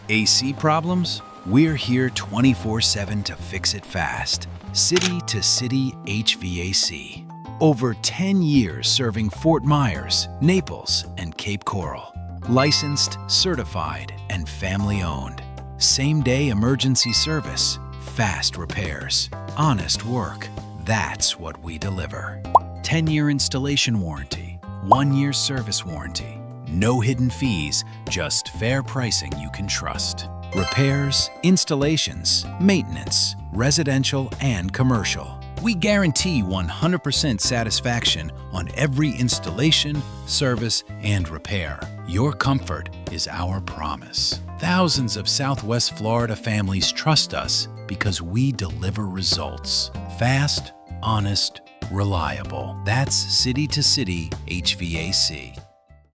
AC problems? We're here 24/7 to fix it fast. City to City HVAC. Over 10 years serving Fort Myers, Naples, and Cape Coral. Licensed, certified, and family-owned. Same-day emergency service, fast repairs, honest work. That's what we deliver. 10-year installation warranty, 1-year service warranty. No hidden fees, just fair pricing you can trust. Repairs, installations, maintenance, residential and commercial. We guarantee 100% satisfaction on every installation, service, and repair. Your comfort is our promise. Thousands of Southwest Florida families trust us because we deliver results. Fast, honest, reliable. That's City to City HVAC.